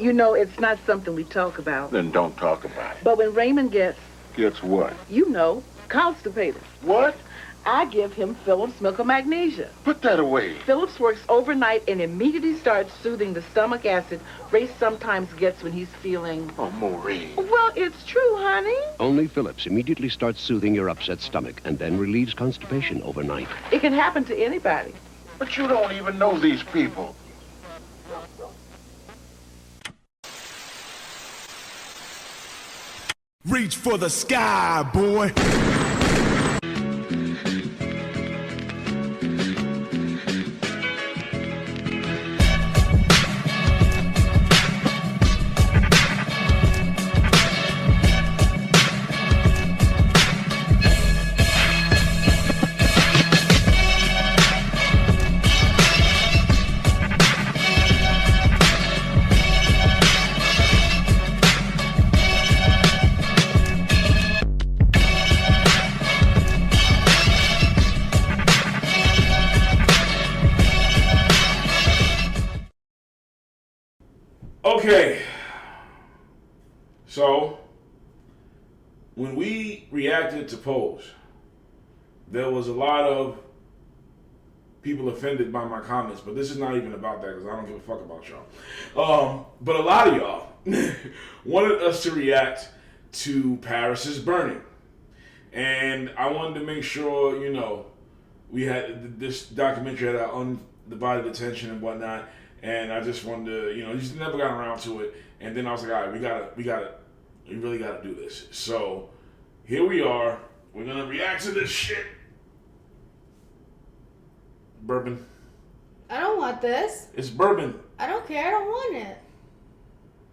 You know, it's not something we talk about. Then don't talk about it. But when Raymond gets... Gets what? You know, constipated. What? I give him Phillips Milk of Magnesia. Put that away. Phillips works overnight and immediately starts soothing the stomach acid Ray sometimes gets when he's feeling... Oh, Maureen. Well, it's true, honey. Only Phillips immediately starts soothing your upset stomach and then relieves constipation overnight. It can happen to anybody. But you don't even know these people. Reach for the sky, boy. Okay, so when we reacted to Pose, there was a lot of people offended by my comments, but this is not even about that because I don't give a fuck about y'all. But a lot of y'all wanted us to react to Paris is Burning. And I wanted to make sure, you know, we had this documentary had our undivided attention and whatnot. And I just wanted to, you know, just never got around to it. And then I was like, all right, we really gotta do this. So here we are. We're gonna react to this shit. Bourbon. I don't want this. It's bourbon. I don't care. I don't want it.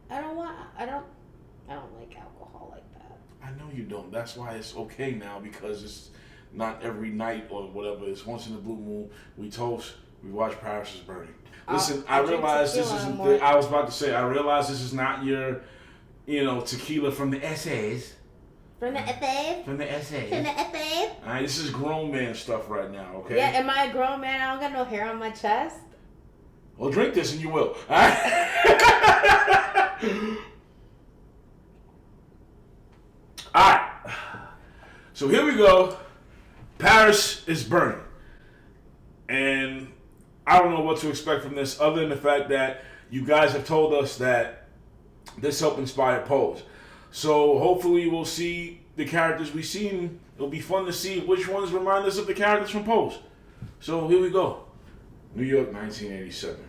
I don't like alcohol like that. I know you don't. That's why it's okay now, because it's not every night or whatever. It's once in a blue moon. We toast. We watch Paris is Burning. Listen, I realize this isn't. I was about to say. I realize this is not your, you know, tequila from the essays. From the essays. From the essays. From the essays. All right, this is grown man stuff right now. Okay. Yeah, am I a grown man? I don't got no hair on my chest. Well, drink this and you will. All right. All right. So here we go. Paris is Burning, and I don't know what to expect from this other than the fact that you guys have told us that this helped inspire Pose. So hopefully we'll see the characters we've seen. It'll be fun to see which ones remind us of the characters from Pose. So here we go. New York, 1987.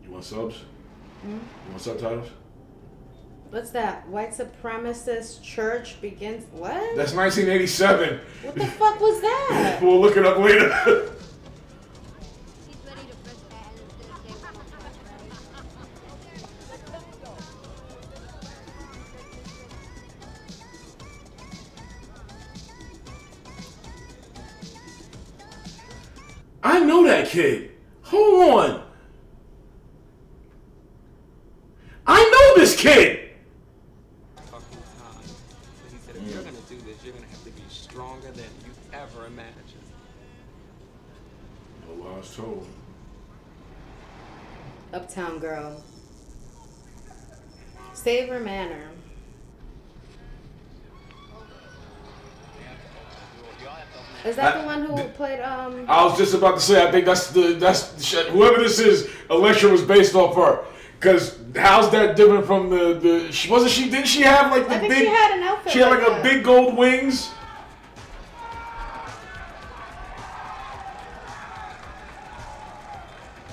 You want subs? You want subtitles? What's that? White supremacist church begins. What? That's 1987. What the fuck was that? We'll look it up later. I know that kid. Hold on. I know this kid. If you're going to do this, you're going to have to be stronger than you ever imagined. No lost told. Uptown Girl. Savor Manor. Is that the one who played I was just about to say, I think that's whoever this is, Electra was based off her. Cause how's that different from the didn't she have like the I think big she had an outfit. She had like that. a big gold wings.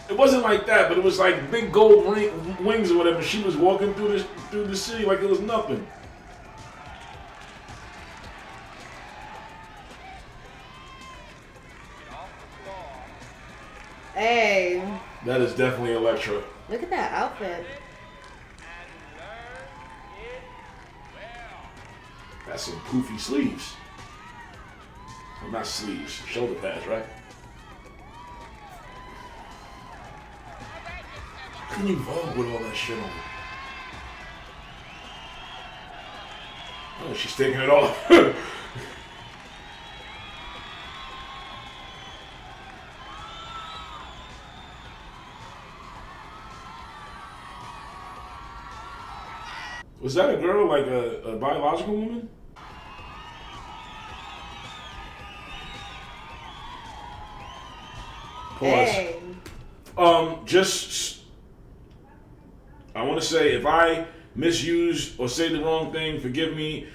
It wasn't like that, but it was like big gold wings or whatever. She was walking through the city like it was nothing. Hey. That is definitely Electra. Look at that outfit. That's some poofy sleeves. Well, not sleeves, shoulder pads, right? How can you Vogue with all that shit on? Oh, she's taking it off. Was that a girl, like a biological woman? Pause. Hey. Just, I want to say, if I misuse or say the wrong thing, forgive me.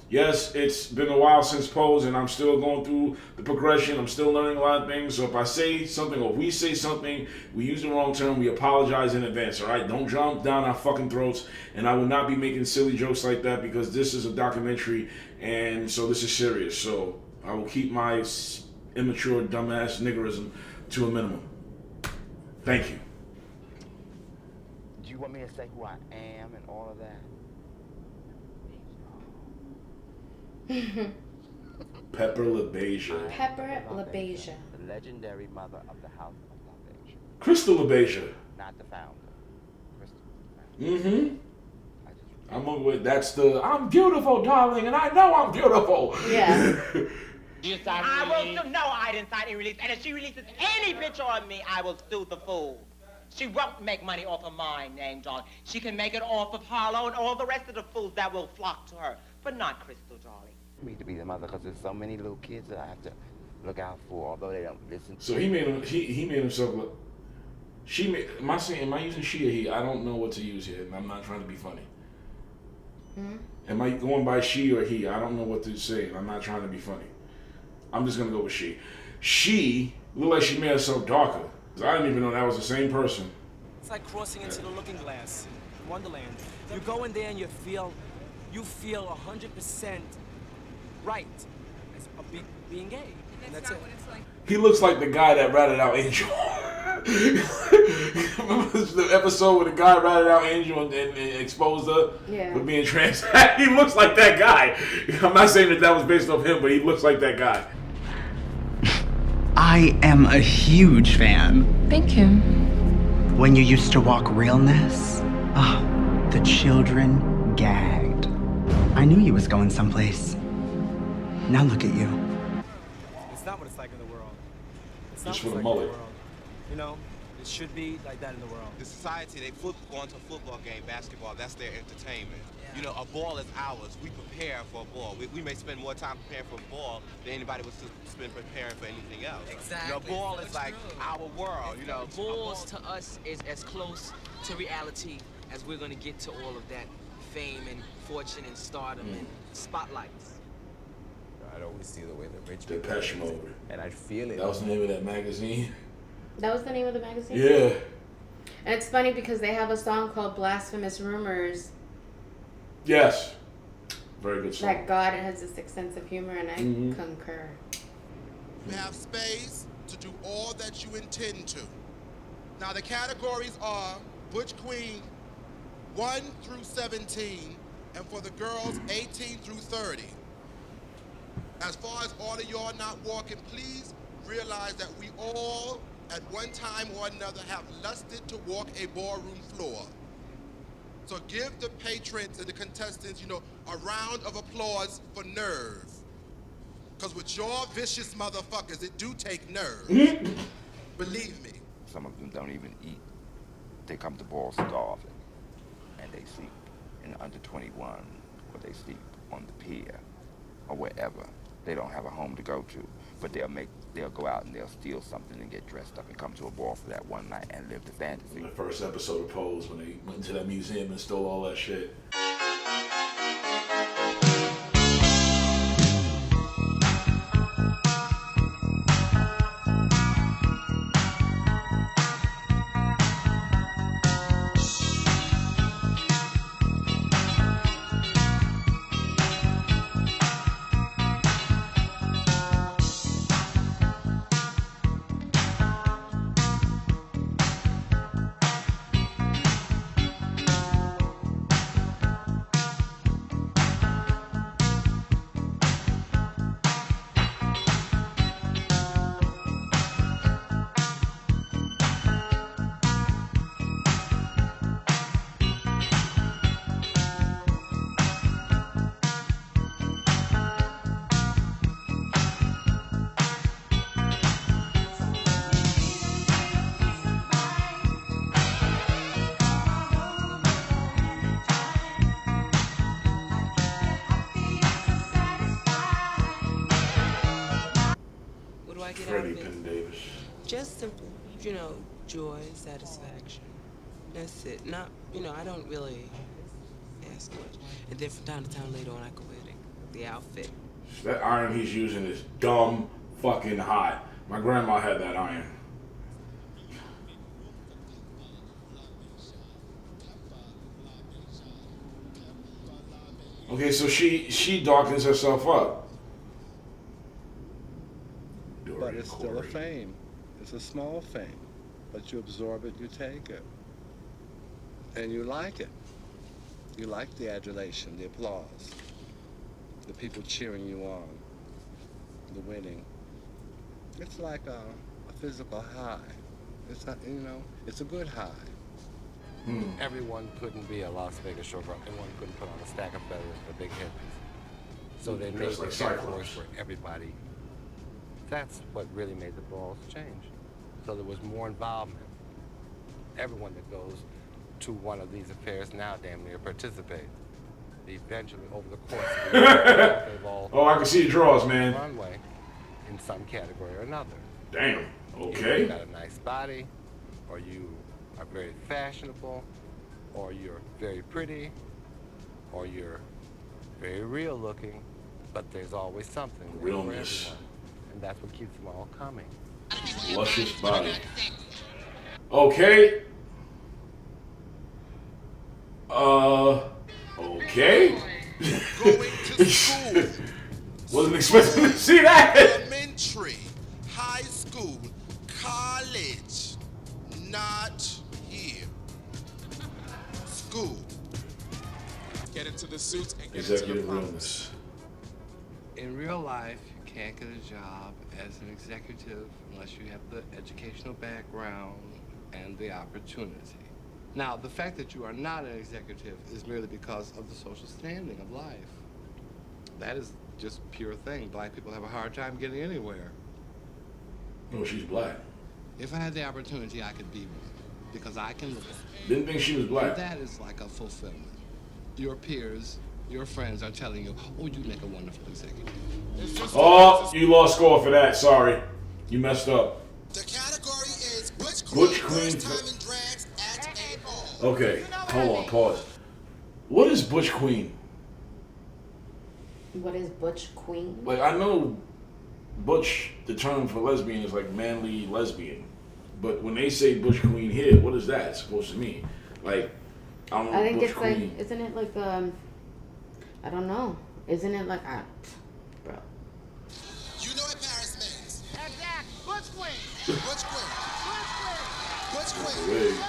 Yes, it's been a while since Pose, and I'm still going through the progression. I'm still learning a lot of things. So if I say something or we say something, we use the wrong term, we apologize in advance, all right? Don't jump down our fucking throats. And I will not be making silly jokes like that because this is a documentary, and so this is serious. So I will keep my immature, dumbass niggerism to a minimum. Thank you. Do you want me to say who I am and all of that? Pepper LaBeija. Pepper LaBeija. The legendary mother of the House of Extravagans. Crystal LaBeija. Not the founder. Crystal. Mm-hmm. I'm with that's the I'm beautiful, darling, and I know I'm beautiful. Yeah. I will sue. No, I didn't sign any release. And if she releases any picture on me, I will sue the fool. She won't make money off of my name, darling. She can make it off of Harlow and all the rest of the fools that will flock to her, but not Crystal, darling. Me to be the mother because there's so many little kids that I have to look out for, although they don't listen. So he made himself look. Am I using she or he? I don't know what to use here, and I'm not trying to be funny. Am I going by she or he? I don't know what to say, and I'm not trying to be funny. I'm just gonna go with she. She looked like she made herself darker. Cause I didn't even know that was the same person. It's like crossing into the looking glass, Wonderland. You go in there and you feel 100% right as being gay. And that's it. He looks like the guy that ratted out Angel. Remember the episode where the guy ratted out Angel and exposed her for being trans? He looks like that guy. I'm not saying that was based off him, but he looks like that guy. I am a huge fan. Thank you. When you used to walk realness, the children gagged. I knew you was going someplace. Now look at you. It's not what it's like in the world. It's Just not for what's the like in mullet. the world. You know, it should be like that in the world. The society, they go into a football game, basketball, that's their entertainment. You know, a ball is ours. We prepare for a ball. We may spend more time preparing for a ball than anybody would spend preparing for anything else. Exactly. You know, a ball is like our world, you know. Balls to us is as close to reality as we're going to get to all of that fame and fortune and stardom and spotlights. I'd always see the way the rich people Depeche Mode. And I'd feel it. That was the name of that magazine. That was the name of the magazine? Yeah. And it's funny because they have a song called Blasphemous Rumors. Yes. Very good song. That God has a sick sense of humor, and I concur. You have space to do all that you intend to. Now the categories are Butch Queen 1 through 17, and for the girls 18 through 30. As far as all of y'all not walking, please realize that we all, at one time or another, have lusted to walk a ballroom floor. So give the patrons and the contestants, you know, a round of applause for nerve. Because with your vicious motherfuckers, it do take nerve. Believe me. Some of them don't even eat. They come to ball starving. And they sleep in under 21, or they sleep on the pier, or wherever. They don't have a home to go to, but they'll go out and they'll steal something and get dressed up and come to a ball for that one night and live the fantasy. In the first episode of Pose, when they went into that museum and stole all that shit. Freddie outfit. Penn Davis. Just simple, you know, joy, satisfaction. That's it. Not, you know, I don't really ask much. And then from time to time later on, I go with the outfit. That iron he's using is dumb fucking hot. My grandma had that iron. Okay, so she darkens herself up. But it's still a fame. It's a small fame. But you absorb it, you take it. And you like it. You like the adulation, the applause, the people cheering you on, the winning. It's like a physical high. It's a, you know, it's a good high. Everyone couldn't be a Las Vegas showgirl. Everyone couldn't put on a stack of feathers and a big headpiece. So they made the categories for everybody. That's what really made the balls change. So there was more involvement. Everyone that goes to one of these affairs now damn near participate. Eventually, over the course of the year, they've all Oh, I can see the draws, man. runway in some category or another. Damn. Either Okay. you got a nice body, or you are very fashionable, or you're very pretty, or you're very real looking, but there's always something there for Realness. everyone. And that's what keeps them all coming. Luscious body. Okay. Okay. Wasn't expecting to see that. Elementary, high school, college, not here. School. Get into the suits and get Executive into the realness. In real life, you can't get a job as an executive unless you have the educational background and the opportunity. Now, the fact that you are not an executive is merely because of the social standing of life. That is just pure thing. Black people have a hard time getting anywhere. Oh, she's black. If I had the opportunity, I could be one, because I can look at it. Didn't think she was black. And that is like a fulfillment. Your peers, your friends are telling you, oh, you make a wonderful executive. Oh, you lost score for that. Sorry. You messed up. The category is Butch Butch Queen. first time in drags at a ball. Okay. Hold on. Pause. What is Butch Queen? What is Butch Queen? Like, I know Butch, the term for lesbian is like manly lesbian. But when they say Butch Queen here, what is that supposed to mean? Like, I don't know. I think Butch it's Queen. like, isn't it like, I don't know. Isn't it like, bro. You know what Paris means. Exact. Butch Queen. Butch Queen. Butch Queen. Wait.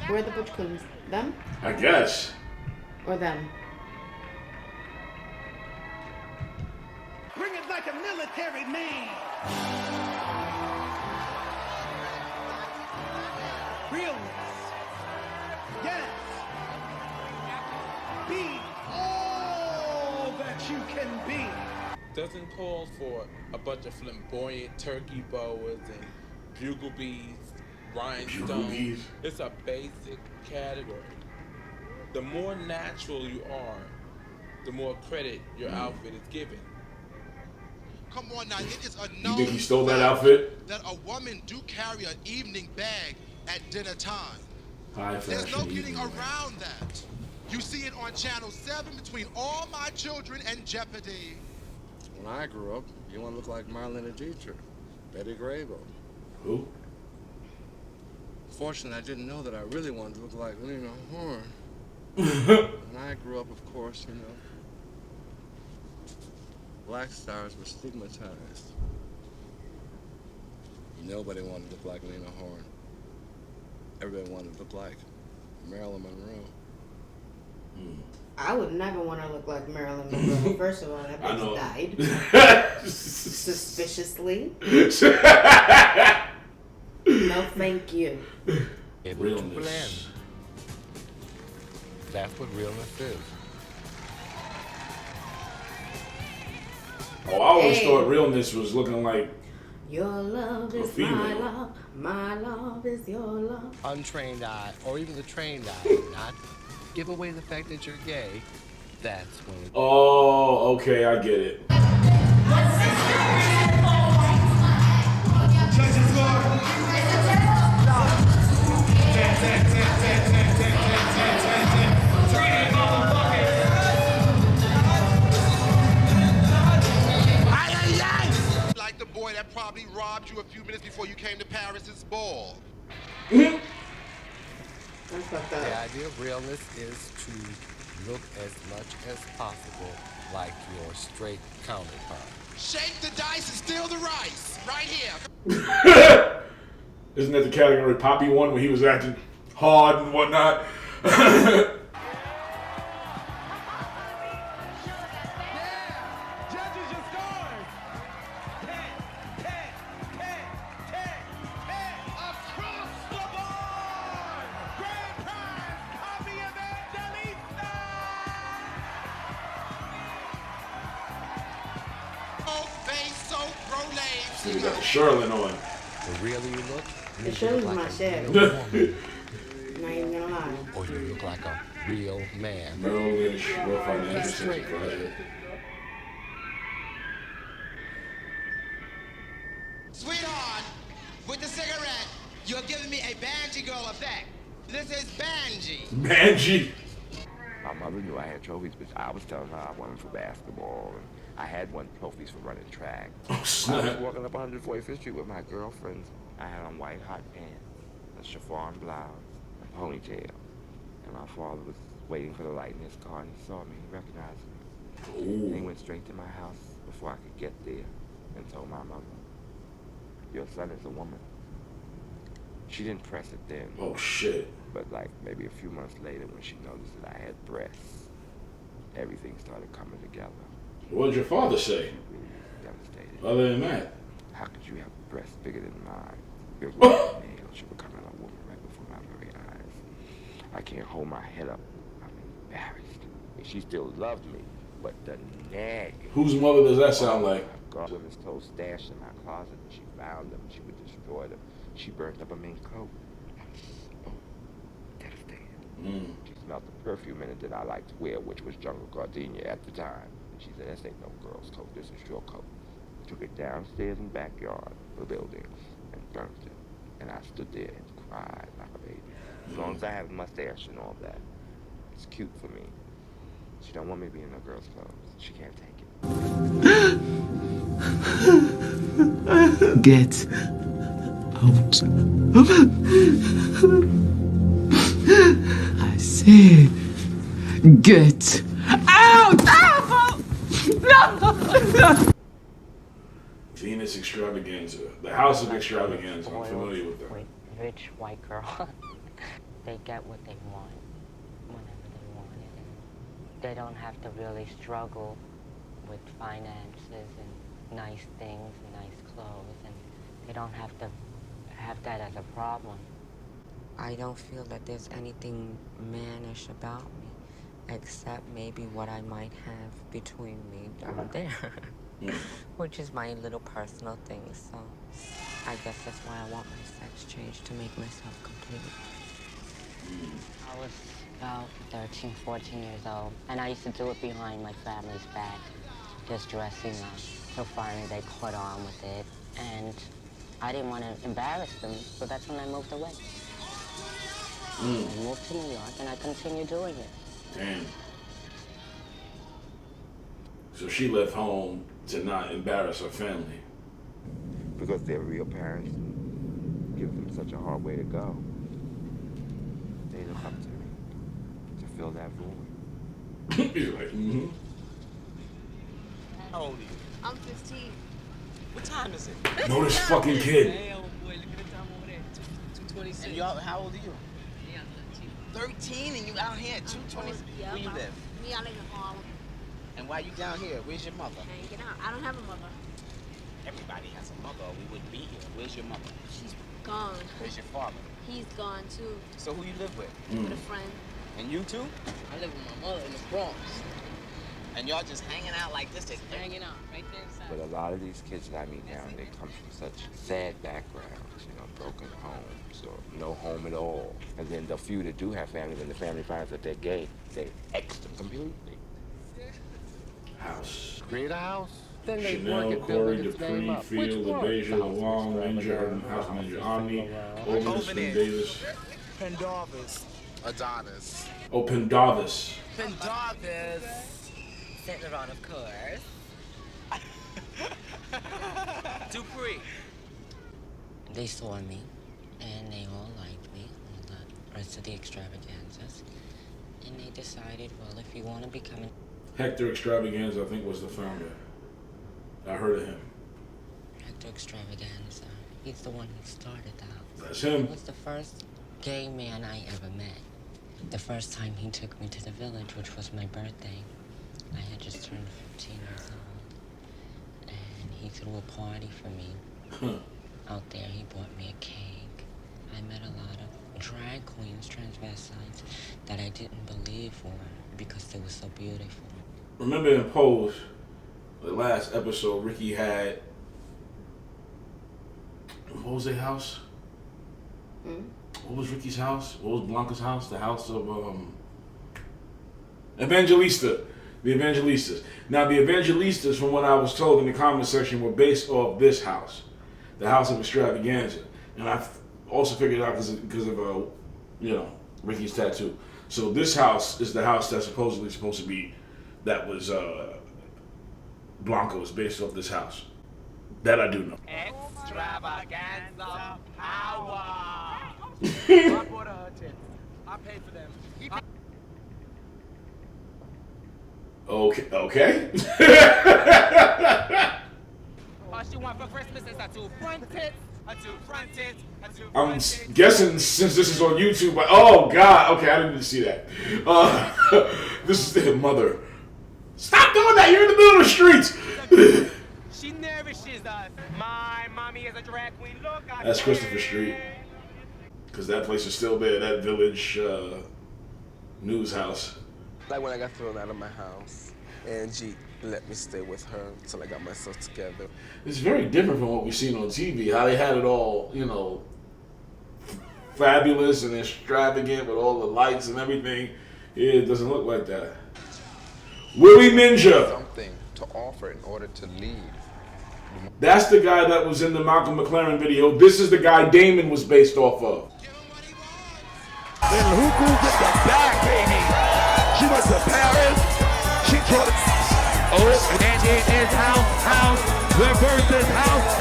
Where are the Butch Queens? Them? I guess. Or them? Bring it like a military man. Realness. Yes. Be all that you can be. Doesn't call for a bunch of flamboyant turkey boas and bugle bees, rhinestones. It's a basic category. The more natural you are, the more credit your outfit is given. Come on now, it is a You known think he stole that fact outfit? that a woman do carry an evening bag at dinner time. High There's no fashion getting evening. around that. You see it on Channel 7 between All My Children and Jeopardy. When I grew up, you want to look like Marlena Dietrich, Betty Grable. Who? Fortunately, I didn't know that I really wanted to look like Lena Horne. When I grew up, of course, you know, black stars were stigmatized. Nobody wanted to look like Lena Horne. Everybody wanted to look like Marilyn Monroe. I would never want to look like Marilyn Monroe. First of all, that I know. bitch died. Suspiciously. No, thank you. It was Realness. too bland. That's what realness is. Oh, I always Hey. thought realness was looking like Your love A is female. my love. My love is your love. Untrained eye, or even the trained eye, not give away the fact that you're gay, That's when it... Oh, okay, I get it. Like the boy that probably robbed you a few minutes before you came to Paris's ball. The idea of realness is to look as much as possible like your straight counterpart. Shake the dice and steal the rice. Right here. Isn't that the category Poppy won when he was acting hard and whatnot? You got the Charlotte on. The realer you look, The you show's look my like a shit. real woman. Not even gonna lie. Or you look like a real man. We'll find the interesting. Sweetheart, with the cigarette, you're giving me a Banji girl effect. This is Banji. Banji. My mother knew I had trophies, but I was telling her I won them for basketball, and I had won trophies for running track. Oh, snap. I was walking up 145th Street with my girlfriends. I had on white hot pants, a chiffon blouse, a ponytail, and my father was waiting for the light in his car, and he saw me, he recognized me. And he went straight to my house before I could get there and told my mother, "Your son is a woman." She didn't press it then. Oh, shit. But like maybe a few months later when she noticed that I had breasts, everything started coming together. What did your father say? Devastated. Other than that? How could you have breasts bigger than mine? Bigger than nails. You're becoming a woman right before my very eyes. I can't hold my head up. I'm embarrassed. And she still loved me, but the nag. Whose mother does that sound like? God, women's clothes stashed in my closet, and she found them. She would destroy them. She burnt up a mink coat. Oh, devastated. She smelled the perfume in it that I liked to wear, which was Jungle Gardenia at the time. She said, "This ain't no girl's coat, this is your coat." Took it downstairs in the backyard of the building and burnt it. And I stood there and cried like a baby. As long as I have a mustache and all that, it's cute for me. She don't want me to be in no girl's clothes. She can't take it. Get out. I said, get out! No! Venus Extravaganza. The House of Extravagans. I'm familiar with that. Rich white girl. They get what they want whenever they want it. And they don't have to really struggle with finances and nice things and nice clothes. And they don't have to have that as a problem. I don't feel that there's anything mannish about me, except maybe what I might have between me down there, which is my little personal thing. So I guess that's why I want my sex change, to make myself complete. I was about 13, 14 years old, and I used to do it behind my family's back, just dressing up. So finally they caught on with it, and I didn't want to embarrass them, so that's when I moved away. I moved to New York, and I continued doing it. Damn. So she left home to not embarrass her family. Because they're real parents, gives them such a hard way to go. They look up to me to fill that void. He's like, How old are you? I'm 15. What time is it? Know this fucking kid. Hey, old boy, look at the time over there. 2:26. And y'all, how old are you? 13 and you out here at 2:20? Yeah, Where you live? Me, I live in Harlem. And why you down here? Where's your mother? Hanging out. I don't have a mother. Everybody has a mother or we wouldn't be here. Where's your mother? She's gone. Where's your father? He's gone too. So who you live with? With a friend. And you too? I live with my mother in the Bronx. And y'all just hanging out like this? Just hanging out right there inside. But a lot of these kids that I meet now, they come from such sad backgrounds, you know, broken homes or no home at all. And then the few that do have family, when the family finds that they're gay, they X them completely. House. Create a house. Then they Chanel, work at Corey, building its name Dupree, up. Field, LaBeija, Long, Ninja, House Ninja Omni, Oldest, and Davis. Pendarvis. Adonis. Oh, Pendarvis. Pendarvis. Saint Laurent, of course. Dupree. They saw me, and they all liked me, all the rest of the extravaganzas. And they decided, well, if you want to become an... Hector Extravagans, I think, was the founder. I heard of him. Hector Extravagans, he's the one who started the house. That's him. He was the first gay man I ever met. The first time he took me to the village, which was my birthday. I had just turned 15 years old. And he threw a party for me. Out there, he bought me a cake. I met a lot of drag queens, transvestites, that I didn't believe were because they were so beautiful. Remember in Pose, the last episode, Ricky had, what was their house? What was Ricky's house? What was Blanca's house? The house of Evangelista. The Evangelistas. Now the Evangelistas, from what I was told in the comment section, were based off this house, the House of Extravaganza. And I also figured out because of you know, Ricky's tattoo. So this house is the house that's supposedly supposed to be, that was Blanca was based off this house. That I do know. Extravaganza power. I bought her tits. I paid for them. Okay. All she want for Christmas is a two front tits, a two front tits, a two front I'm tits. guessing since this is on YouTube, but oh God, okay, I didn't even see that. This is the mother. Stop doing that! You're in the middle of the streets. She nervous. She's my mommy is a drag queen. Look, That's Christopher Street, because that place is still there. That Village news house. Like when I got thrown out of my house, Angie let me stay with her until I got myself together. It's very different from what we've seen on TV. How they had it all, you know, fabulous and extravagant with all the lights and everything. Yeah, it doesn't look like that. Willie Ninja. Something to offer in order to lead. That's the guy that was in the Malcolm McLaren video. This is the guy Damon was based off of. And who could get the back, baby? She went to Paris. She brought it. Oh, and it is house. Reverses house.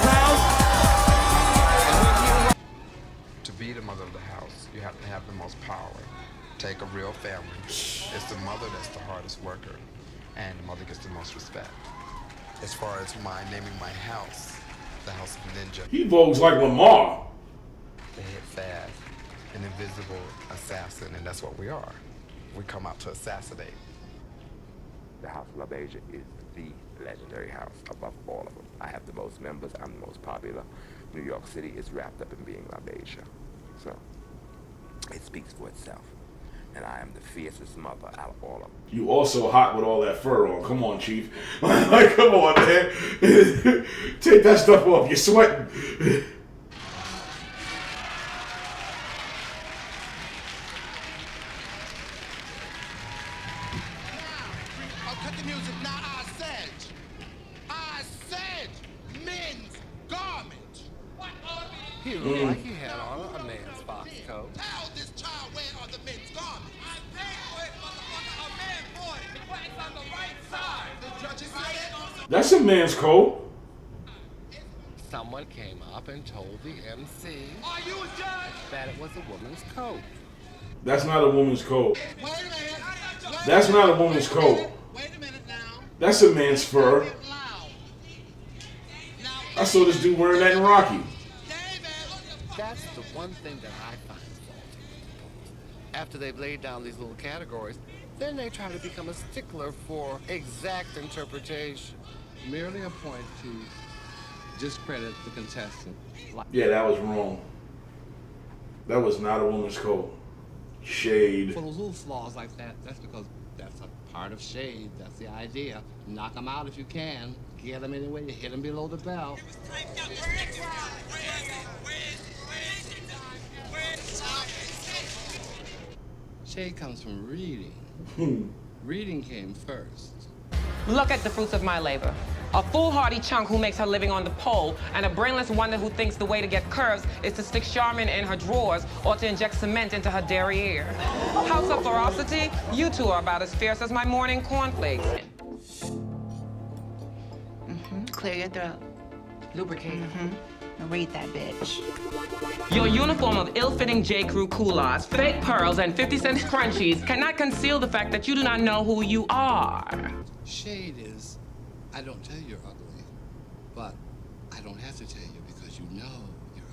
To be the mother of the house, you have to have the most power. Take a real family. It's the mother that's the hardest worker, and the mother gets the most respect. As far as my naming my house, the House of Ninja. He vogues like Lamar. They hit fast, an invisible assassin, and that's what we are. We come out to assassinate. The House of LaBeija is the legendary house above all of them. I have the most members. I'm the most popular. New York City is wrapped up in being LaBeija. So it speaks for itself. And I am the fiercest mother out of all of them. You also hot with all that fur on. Come on, Chief. Like, come on, man. Take that stuff off. You're sweating. Cut the music. Now I said men's garment. What are these? He looked like he had on a man's box coat. Tell this child where are the men's garments. I paid for it, motherfucker. A man bought it. The button's on the right side. The judge is right. That's a man's coat. Someone came up and told the MC Are you a judge? that it was a woman's coat. That's not a woman's coat. Wait a minute. That's not a woman's coat. Wait a minute now. That's a man's fur. I saw this dude wearing that in Rocky. That's the one thing that I find faulty. After they've laid down these little categories, then they try to become a stickler for exact interpretation. Merely a point to discredit the contestant. Yeah, that was wrong. That was not a woman's coat. Shade. For those little flaws like that, that's because that's a part of shade. That's the idea. Knock them out if you can. Get them anyway. You hit them below the belt. Shade comes from reading. Reading came first. Look at the fruits of my labor. A foolhardy chunk who makes her living on the pole, and a brainless wonder who thinks the way to get curves is to stick Charmin in her drawers or to inject cement into her derriere. House of ferocity, you two are about as fierce as my morning cornflakes. Clear your throat. Lubricate. Now read that bitch. Your uniform of ill-fitting J.Crew culottes, fake pearls, and 50-cent crunchies cannot conceal the fact that you do not know who you are. Shade is, I don't tell you you're ugly, but I don't have to tell you because you know you're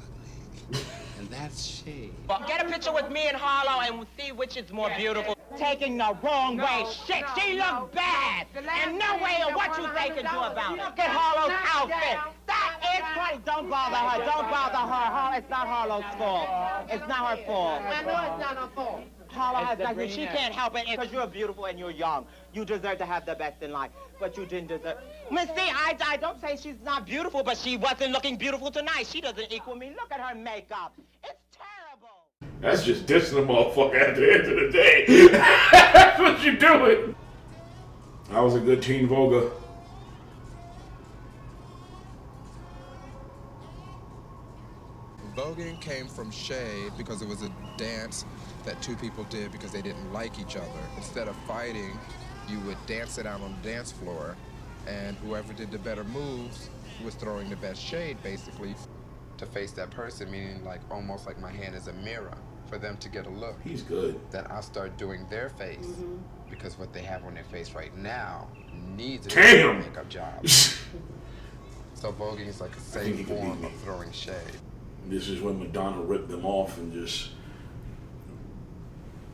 ugly. And that's shade. Get a picture with me and Harlow and we'll see which is more beautiful. Taking the wrong way. Shit, she looks bad. And no way of what you say can do about it. Look at Harlow's outfit. That is funny. Don't bother her. Don't bother her. It's not Harlow's fault. It's not her fault. I know it's not her fault. Harlow has nothing. She can't help it because you're beautiful and you're young. You deserve to have the best in life, but you didn't deserve. Missy, I don't say she's not beautiful, but she wasn't looking beautiful tonight. She doesn't equal me. Look at her makeup. It's terrible. That's just dissing the motherfucker at the end of the day. That's what you're doing. I was a good teen Voga. Voguing came from shade because it was a dance that two people did because they didn't like each other. Instead of fighting, you would dance it out on the dance floor, and whoever did the better moves was throwing the best shade, basically. To face that person, meaning like almost like my hand is a mirror for them to get a look. He's good. That I start doing their face because what they have on their face right now needs a Damn! makeup job. So voguing is like a safe form of throwing shade. This is when Madonna ripped them off and just...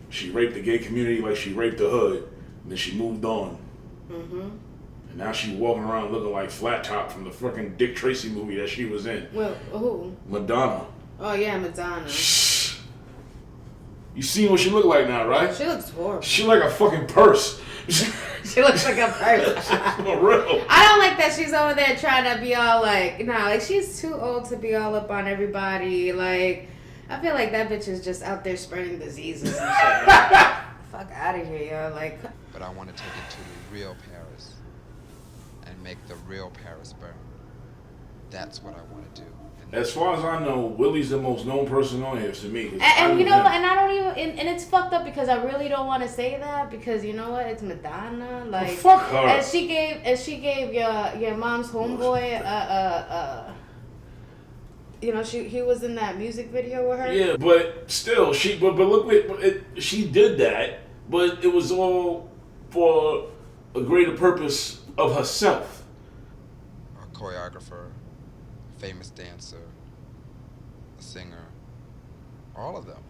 She raped the gay community like she raped the hood, and then she moved on. And now she's walking around looking like Flat Top from the fucking Dick Tracy movie that she was in. Well, who? Madonna. Oh yeah, Madonna. You seen what she look like now, right? She looks horrible. She like a fucking purse. She looks like a purse. For real. I don't like that she's over there trying to be all like, like she's too old to be all up on everybody. Like, I feel like that bitch is just out there spreading diseases and shit. Like, fuck out of here, yo. Like, But I want to take it to the real Paris and make the real Paris burn. That's what I want to do. As far as I know, Willie's the most known person on here to me. and you know what? And I don't even, and it's fucked up because I really don't want to say that because you know what? It's Madonna. Like, fuck her. And she gave your mom's homeboy he was in that music video with her. Yeah, but still, but look, she did that, but it was all for a greater purpose of herself. A choreographer, famous dancer, a singer, all of them.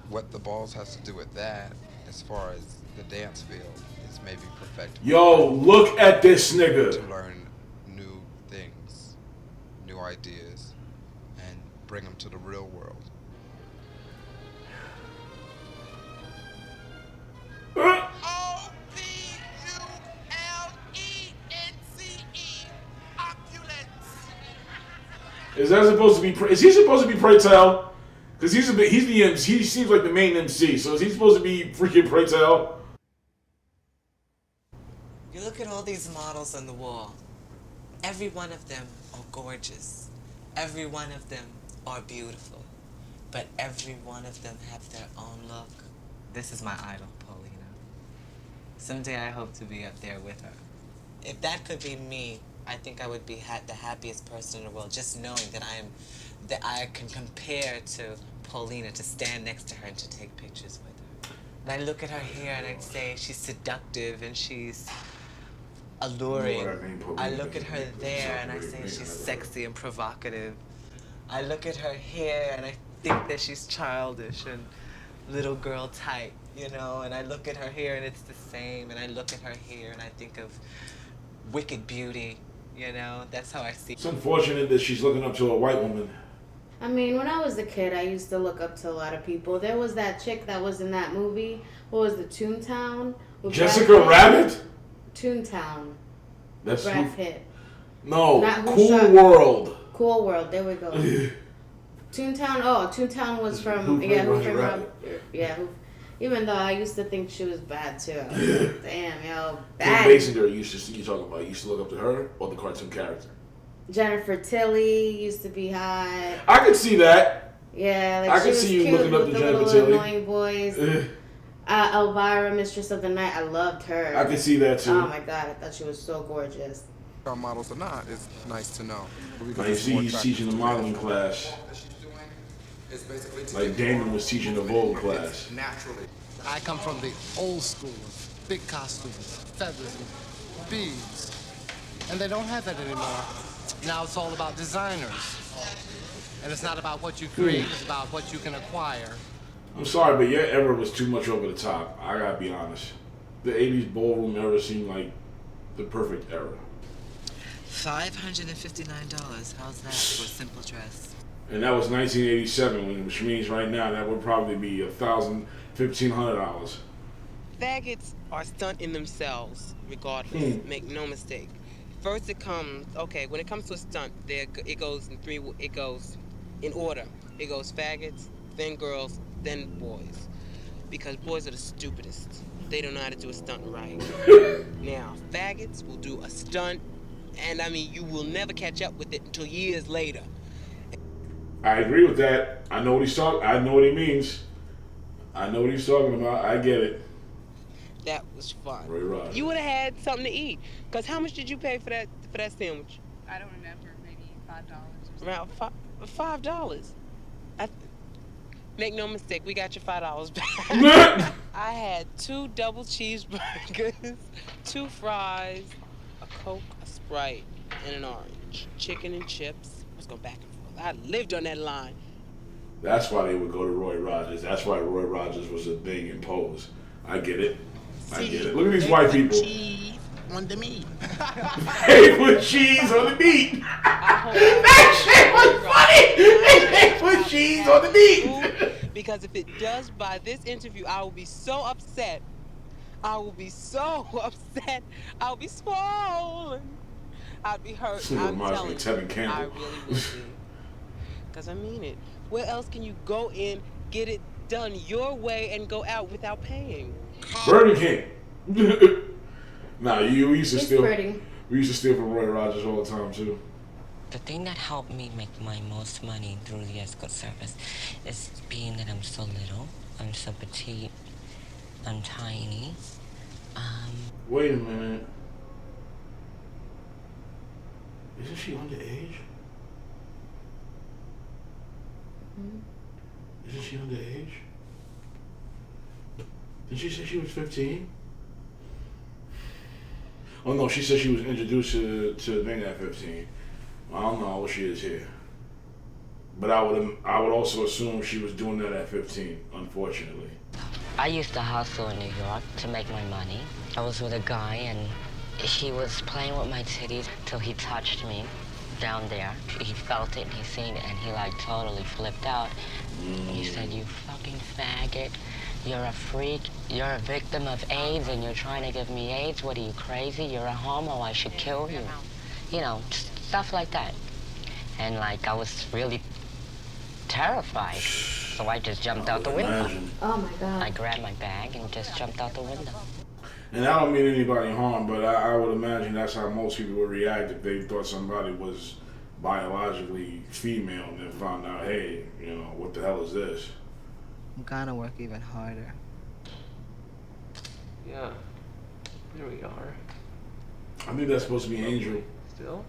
What the balls has to do with that, as far as the dance field, is maybe perfect. Yo, look at this nigga. To learn new things, new ideas, and bring them to the real world. Is that supposed to be? Is he supposed to be Pray Tell? Because he's the MC. He seems like the main MC. So is he supposed to be freaking Pray Tell? You look at all these models on the wall. Every one of them are gorgeous. Every one of them are beautiful. But every one of them have their own look. This is my idol, Paulina. Someday I hope to be up there with her. If that could be me, I think I would be the happiest person in the world, just knowing that I can compare to Paulina, to stand next to her and to take pictures with her. And I look at her hair and I'd say she's seductive and she's alluring. I look at her there and I say she's sexy and provocative. I look at her hair and I think that she's childish and little girl type, and I look at her hair and it's the same, and I look at her hair and I think of wicked beauty. That's how I see it. It's unfortunate that she's looking up to a white woman. I mean, when I was a kid, I used to look up to a lot of people. There was that chick that was in that movie. What was the Toontown? Jessica Rabbit? Toontown. That's Brad Pitt. No, Cool World. Cool World. There we go. Toontown. Oh, Toontown was from Who Even though I used to think she was bad too. Damn, yo, Kim bad. Basinger, you talking about? You used to look up to her or the cartoon character? Jennifer Tilly used to be hot. I could see that. Yeah, like I she could was see you cute looking up with to the Jennifer little Tilly. annoying boys. Elvira, Mistress of the Night, I loved her. I could see that too. Oh my god, I thought she was so gorgeous. Our models or not is nice to know. Like you see, he's teaching the modeling class. Like Damon was teaching the Vogue class. Naturally. I come from the old school of big costumes, feathers, and beads. And they don't have that anymore. Now it's all about designers. And it's not about what you create, it's about what you can acquire. I'm sorry, but your era was too much over the top. I gotta be honest. The 80s ballroom era seemed like the perfect era. $559. How's that for a simple dress? And that was 1987, which means right now that would probably be $1,000, $1,500. Faggots are stunt in themselves, regardless. Make no mistake. First it comes, okay, when it comes to a stunt, it goes in order. It goes faggots, then girls, then boys. Because boys are the stupidest. They don't know how to do a stunt right. Now, faggots will do a stunt, and I mean, you will never catch up with it until years later. I agree with that. I know what he's talking. I know what he means. I know what he's talking about. I get it. That was fun. Roy Rogers. You would have had something to eat. Cause how much did you pay for that sandwich? I don't remember. Maybe $5. Around $5. Make no mistake, we got your $5 back. I had 2 double cheeseburgers, 2 fries, a Coke, a Sprite, and an orange. Chicken and chips. I was going back and forth. I lived on that line. That's why they would go to Roy Rogers. That's why Roy Rogers was a big in pose. I get it. I get it. Look at these white people. Cheese on the meat. They put cheese on the meat. That shit was funny. They put cheese on the meat. Because if it does by this interview, I will be so upset. I will be so upset. I'll be swollen. I'd be hurt. I'm telling you. I really will be. Because I mean it. Where else can you go in, get it done your way, and go out without paying? Burger King. Nah, we used to It's steal. pretty. We used to steal from Roy Rogers all the time too. The thing that helped me make my most money through the escort service is being that I'm so little, I'm so petite, I'm tiny. Wait a minute. Isn't she underage? Isn't she underage? Did she say she was 15? Oh no, she said she was introduced to Lena at 15. I don't know how old she is here. But I would also assume she was doing that at 15, unfortunately. I used to hustle in New York to make my money. I was with a guy and he was playing with my titties till he touched me down there. He felt it and he seen it and he like totally flipped out. He said, "You fucking faggot. You're a freak. You're a victim of AIDS and you're trying to give me AIDS. What are you, crazy? You're a homo. I should kill you." You know, stuff like that. And like I was really terrified. So I just jumped out the window. Oh my God. I grabbed my bag and just jumped out the window. And I don't mean anybody harm, but I would imagine that's how most people would react if they thought somebody was biologically female and then found out, hey, you know, what the hell is this? I'm gonna work even harder. Yeah. There we are. I think that's supposed to be Angel. Still?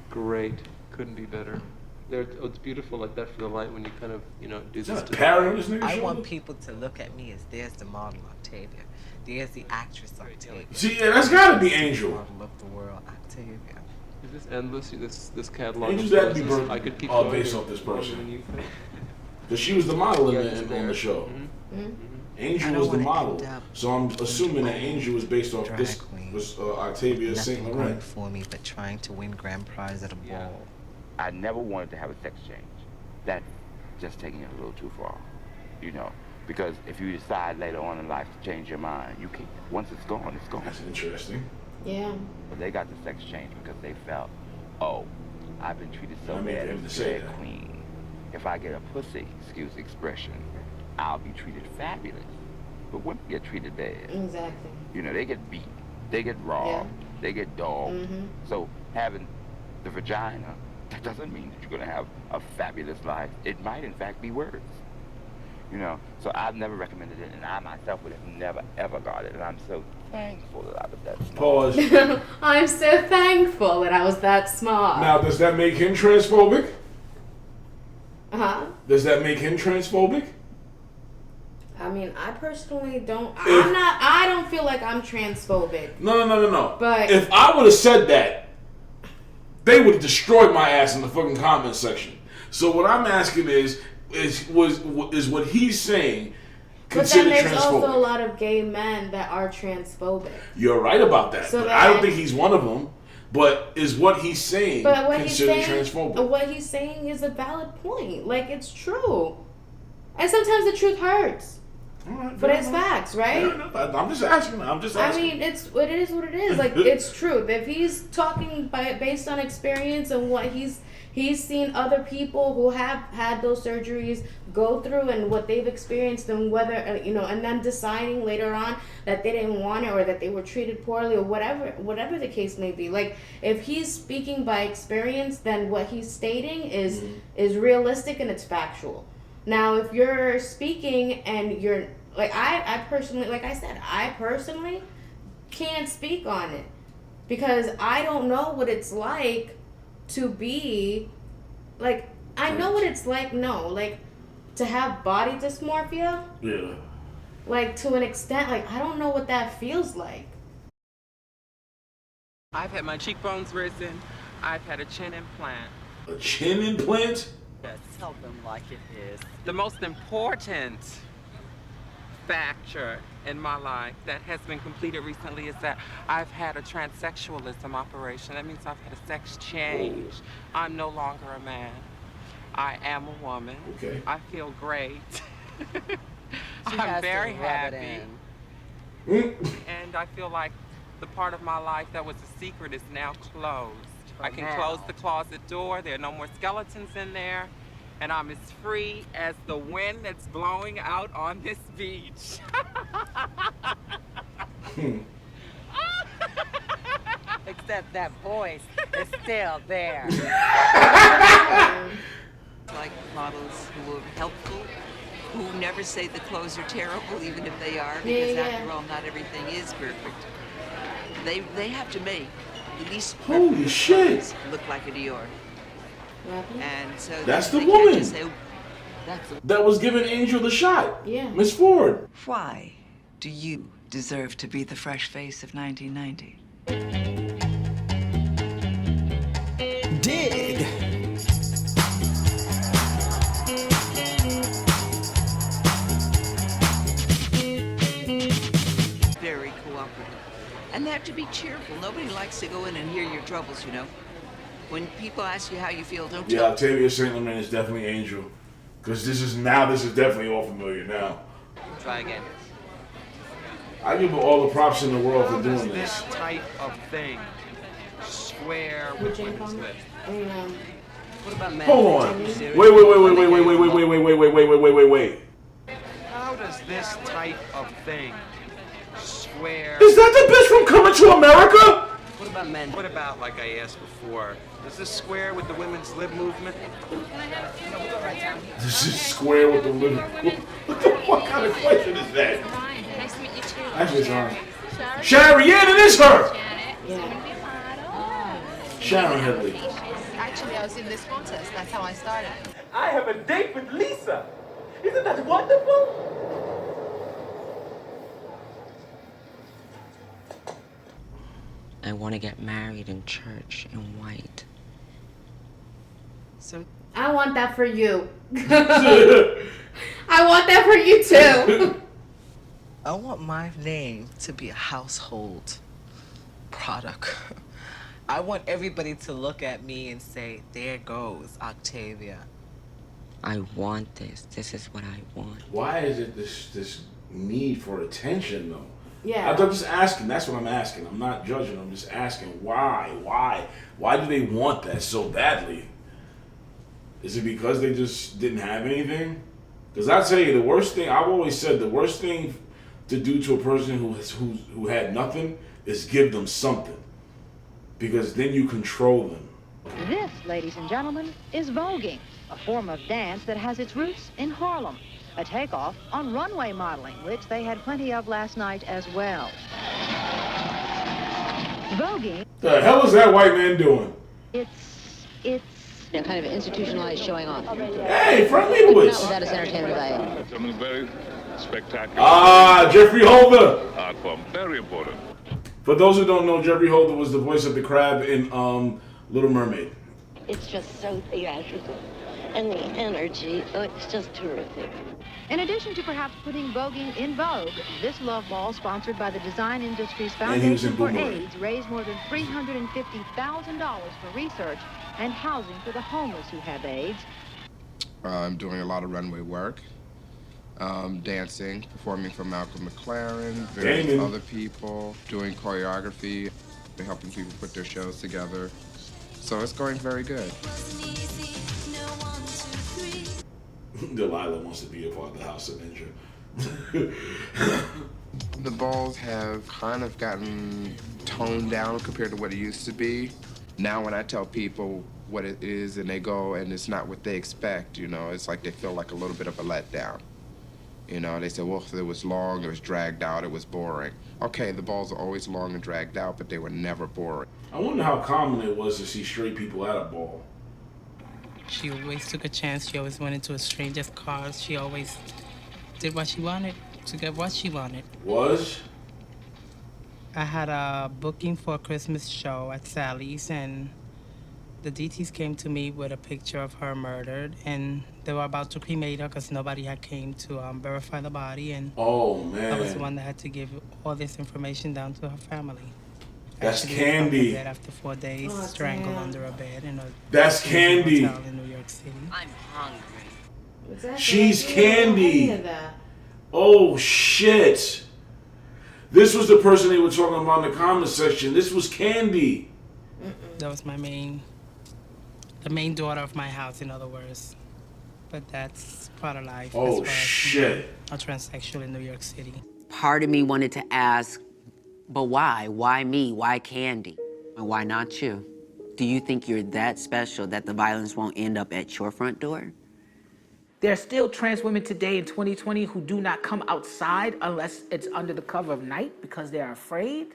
Great. Couldn't be better. There, oh, it's beautiful like that for the light when you kind of, you know, do this. I want people to look at me as there's the model Octavia. There's the actress Octavia. See, yeah, that's gotta be Angel. Model of the world Octavia. Is this endless? This catalog. Angel's of got to be poses? I could keep all going based here off this longer person. than you could. Because she was the model Yeah, on the show. I Angel don't was the wanna model. end up So I'm assuming that Angel was based off this was Octavia St. Nothing Laurent. going for me but trying to win grand prize at a ball. I never wanted to have a sex change. That's just taking it a little too far, you know. Because if you decide later on in life to change your mind, you can't. Once it's gone, it's gone. That's interesting. Yeah. But they got the sex change because they felt, oh, I've been treated so I mean, bad for him as to a say drag that. queen. If I get a pussy, excuse the expression, I'll be treated fabulous. but women get treated bad. Exactly. You know, they get beat, they get robbed, they get dogged. Mm-hmm. So having the vagina, that doesn't mean that you're going to have a fabulous life. It might, in fact, be worse. You know, so I've never recommended it, and I myself would have never, ever got it, and I'm so thankful that I was that smart. Pause. I'm so thankful that I was that smart. Now, does that make him transphobic? Huh? Does that make him transphobic? I mean, I personally don't. I don't feel like I'm transphobic. No. But if I would have said that, they would have destroyed my ass in the fucking comment section. So what I'm asking is what he's saying but then considered there's transphobic? also a lot of gay men that are transphobic. You're right about that. So but then, I don't think he's one of them. But is what he's saying considered transphobic? What he's saying is a valid point. Like, it's true. And sometimes the truth hurts. Right, but it's facts, right? I'm just asking. I mean, it is what it is. Like, it's truth. If he's talking based on experience and what he's seen other people who have had those surgeries go through and what they've experienced, and whether and then deciding later on that they didn't want it or that they were treated poorly or whatever the case may be. Like, if he's speaking by experience, then what he's stating is realistic and it's factual. Now, if you're speaking and you're like, I personally, like I said, I personally can't speak on it because I don't know what it's like to be, like, I know what it's like, to have body dysmorphia. Yeah. Like, to an extent, like, I don't know what that feels like. I've had my cheekbones risen. I've had a chin implant. A chin implant? Yes, tell them like it is. The most important factor in my life that has been completed recently is that I've had a transsexualism operation. That means I've had a sex change. I'm no longer a man. I am a woman. Okay. I feel great. I'm very happy. And I feel like the part of my life that was a secret is now closed. I can close the closet door. There are no more skeletons in there. And I'm as free as the wind that's blowing out on this beach. Except that voice is still there. Like models who are helpful, who never say the clothes are terrible, even if they are, because after all, not everything is perfect. They have to make the least Holy shit! Look like a Dior. And so that's the they woman can't just say, that was giving Angel the shot. Yeah. Miss Ford. Why do you deserve to be the fresh face of 1990? Dig. Very cooperative. And they have to be cheerful. Nobody likes to go in and hear your troubles, you know. When people ask you how you feel, don't Yeah, Octavia St. Laurent is definitely Angel. Because this is definitely all familiar now. Try again. I give her all the props in the world for doing This this. type of thing square with women's lips. What about men? Hold on. Wait. How does this type of thing square? Is that the bitch from Coming to America? What about men? What about, like I asked before, does this square with the women's lib movement? This is square with the living. What the fuck kind of question is that? Nice to meet you too. Actually, it's on. Sharon, yeah, it is her. Sharon Headley. Actually, I was in this contest. That's how I started. I have a date with Lisa. Isn't that wonderful? I want to get married in church in white. So I want that for you. I want that for you too. I want my name to be a household product. I want everybody to look at me and say, there goes Octavia. I want this. This is what I want. Why is it this need for attention though? Yeah. I'm just asking. That's what I'm asking. I'm not judging. I'm just asking why do they want that so badly? Is it because they just didn't have anything? Because I tell you, the worst thing I've always said, the worst thing to do to a person who had nothing is give them something, because then you control them. This, ladies and gentlemen, is voguing, a form of dance that has its roots in Harlem, a takeoff on runway modeling, which they had plenty of last night as well. Voguing. The hell is that white man doing? It's kind of institutionalized showing off. Hey, Frank Leibowitz. Not without its entertainment value. Something very spectacular. Jeffrey Holder. Art form, very important. For those who don't know, Jeffrey Holder was the voice of the crab in Little Mermaid. It's just so theatrical. And the energy, it's just terrific. In addition to perhaps putting voguing in vogue, this love ball, sponsored by the Design Industries Foundation for AIDS, raised more than $350,000 for research and housing for the homeless who have AIDS. I'm doing a lot of runway work, dancing, performing for Malcolm McLaren, various other people, doing choreography, helping people put their shows together. So it's going very good. Delilah wants to be a part of the House of Ninja. The balls have kind of gotten toned down compared to what it used to be. Now when I tell people what it is and they go and it's not what they expect, you know, it's like they feel like a little bit of a letdown. You know, they say, well, it was long, it was dragged out, it was boring. Okay, the balls are always long and dragged out, but they were never boring. I wonder how common it was to see straight people at a ball. She always took a chance. She always went into a stranger's cars. She always did what she wanted to get what she wanted. Was? I had a booking for a Christmas show at Sally's, and the DTs came to me with a picture of her murdered, and they were about to cremate her because nobody had came to verify the body, and oh man, I was the one that had to give all this information down to her family. That's Actually, Candy. Dead after 4 days, strangled under a bed in a That's Candy. hotel in New York City. I'm hungry. Exactly. She's I Candy. of that. Oh shit! This was the person they were talking about in the comment section. This was Candy. That was the main daughter of my house, in other words. But that's part of life. Oh as far shit! As a transsexual in New York City. Part of me wanted to ask, but why? Why me? Why Candy? And why not you? Do you think you're that special that the violence won't end up at your front door? There are still trans women today in 2020 who do not come outside unless it's under the cover of night because they're afraid.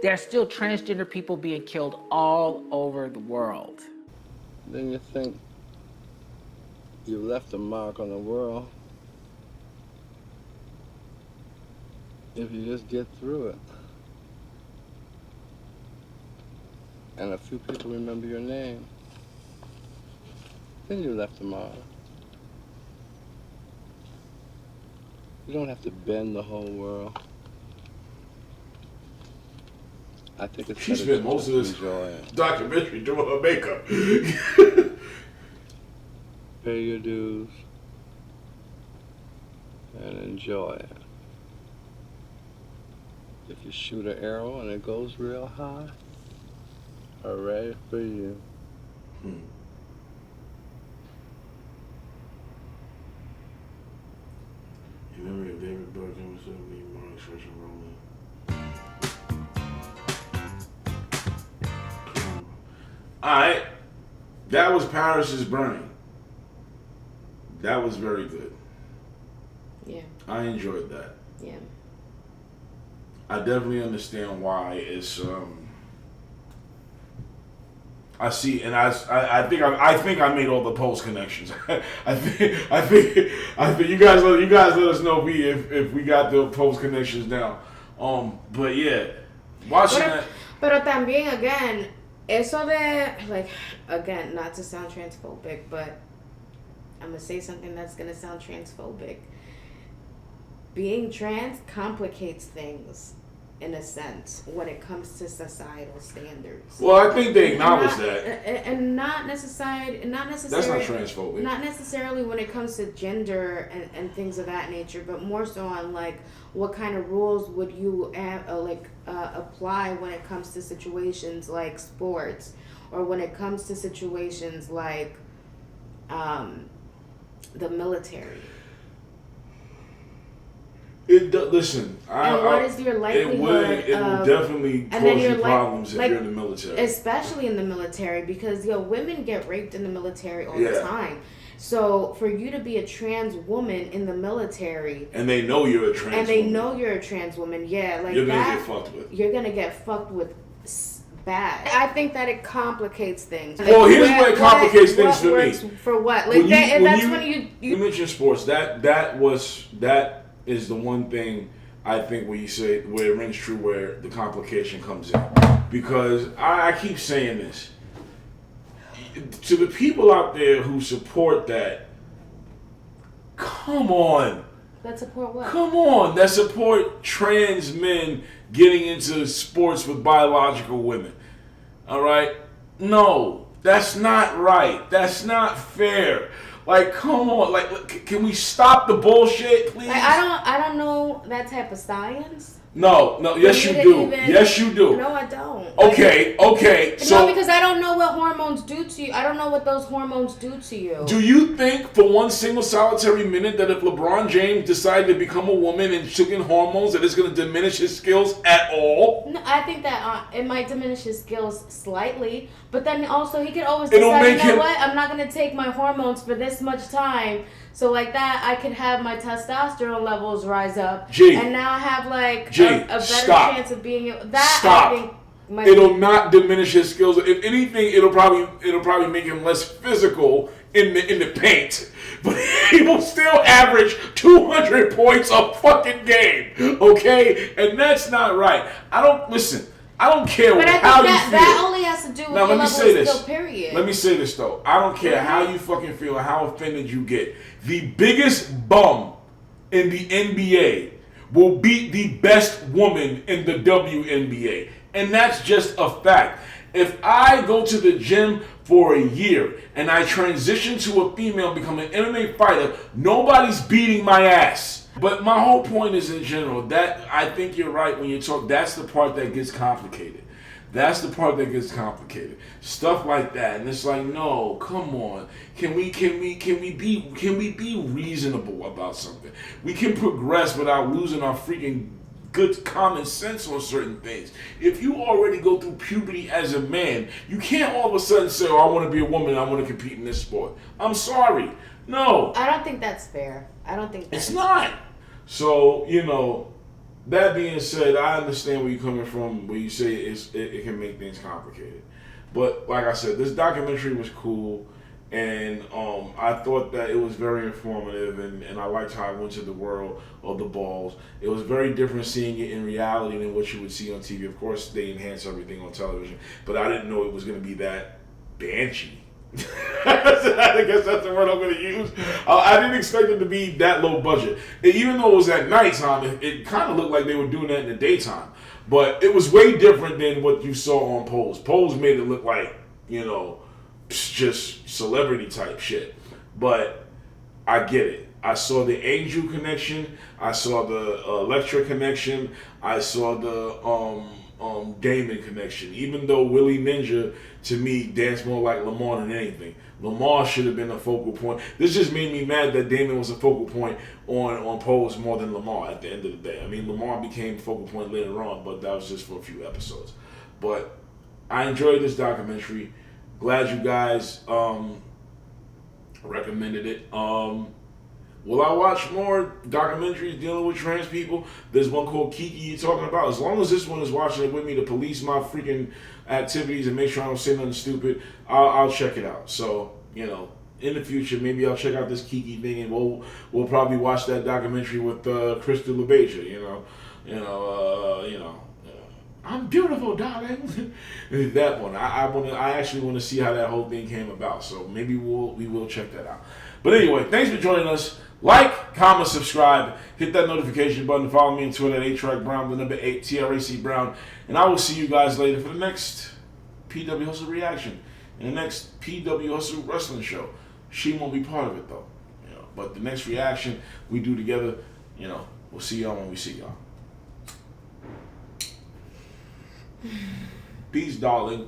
There are still transgender people being killed all over the world. Then you think you left a mark on the world if you just get through it. And a few people remember your name. Then you left a mark. You don't have to bend the whole world. I think it's She spent most of this documentary doing her makeup. Pay your dues and enjoy it. If you shoot an arrow and it goes real high, hooray for you. In memory of David Bergen, was me, Mark Church and Roland. Alright. That was Paris is Burning. That was very good. Yeah. I enjoyed that. Yeah. I definitely understand why it's I see, and I think I made all the post connections. I think you guys let us know if we got the post connections down. But yeah, watching that. Pero también again, eso de like again, not to sound transphobic, but I'm gonna say something that's gonna sound transphobic. Being trans complicates things. In a sense, when it comes to societal standards. Well, I think they acknowledge that, and not necessarily. That's not transphobic. Not necessarily when it comes to gender and things of that nature, but more so on like what kind of rules would you apply when it comes to situations like sports, or when it comes to situations like the military. Listen, what is your likelihood it will definitely cause you problems if you're in the military. Especially in the military, because women get raped in the military all the time. So for you to be a trans woman in the military, and they know you're a trans woman, yeah, like you're gonna get fucked with. You're gonna get fucked with bad. I think that it complicates things. Well, here's what it complicates things for me. For what? Like when you mentioned sports. That is the one thing I think where you say where it rings true, where the complication comes in. Because I keep saying this to the people out there who support that. Come on. That support what? Come on. That support trans men getting into sports with biological women. All right? No, that's not right. That's not fair. Like, come on. Like, can we stop the bullshit, please? Like, I don't know that type of science. No. Yes, you do. Yes, you do. No, I don't. Okay. No, because I don't know what hormones do to you. I don't know what those hormones do to you. Do you think for one single solitary minute that if LeBron James decided to become a woman and took in hormones that it's going to diminish his skills at all? No, I think that it might diminish his skills slightly, but then also he could always decide, you know what, I'm not going to take my hormones for this much time. So like that, I could have my testosterone levels rise up, and now I have like a better chance of being that. Stop. I think it'll not diminish his skills. If anything, it'll probably make him less physical in the paint. But he will still average 200 points a fucking game. Okay, and that's not right. I don't care how you feel. That only has to do with your level of skill, period. Let me say this though. I don't care how you fucking feel and how offended you get. The biggest bum in the NBA will beat the best woman in the WNBA. And that's just a fact. If I go to the gym for a year and I transition to a female, become an MMA fighter, nobody's beating my ass. But my whole point is in general that I think you're right when you talk. That's the part that gets complicated. That's the part that gets complicated. Stuff like that, and it's like, no, come on. Can we be reasonable about something? We can progress without losing our freaking good common sense on certain things. If you already go through puberty as a man, you can't all of a sudden say, oh, I want to be a woman and I want to compete in this sport. I'm sorry. No. I don't think that's fair. I don't think that's It's not. So, that being said, I understand where you're coming from when you say it can make things complicated. But like I said, this documentary was cool, and I thought that it was very informative, and I liked how it went to the world of the balls. It was very different seeing it in reality than what you would see on TV. Of course, they enhance everything on television, but I didn't know it was going to be that Banji. I guess that's the word I'm going to use. I didn't expect it to be that low budget. And even though it was at nighttime, it kind of looked like they were doing that in the daytime. But it was way different than what you saw on Pose. Pose made it look like, just celebrity type shit. But I get it. I saw the Angel connection. I saw the Electra connection. I saw the Damon connection. Even though Willie Ninja, to me, danced more like Lamar than anything. Lamar should have been a focal point. This just made me mad that Damon was a focal point on Pose more than Lamar at the end of the day. I mean, Lamar became focal point later on, but that was just for a few episodes. But I enjoyed this documentary. Glad you guys recommended it. Will I watch more documentaries dealing with trans people? There's one called Kiki you're talking about. As long as this one is watching it with me to police my freaking activities and make sure I don't say nothing stupid, I'll check it out. So, in the future, maybe I'll check out this Kiki thing, and we'll probably watch that documentary with Crystal LaBeija. I'm beautiful, darling. That one. I actually want to see how that whole thing came about. So maybe we will check that out. But anyway, thanks for joining us. Like, comment, subscribe, hit that notification button, follow me on Twitter at 8TrackBrown, the number 8, TRAC Brown, and I will see you guys later for the next PWHustle reaction and the next PWHustle wrestling show. She won't be part of it though, but the next reaction we do together, we'll see y'all when we see y'all. Peace, darling.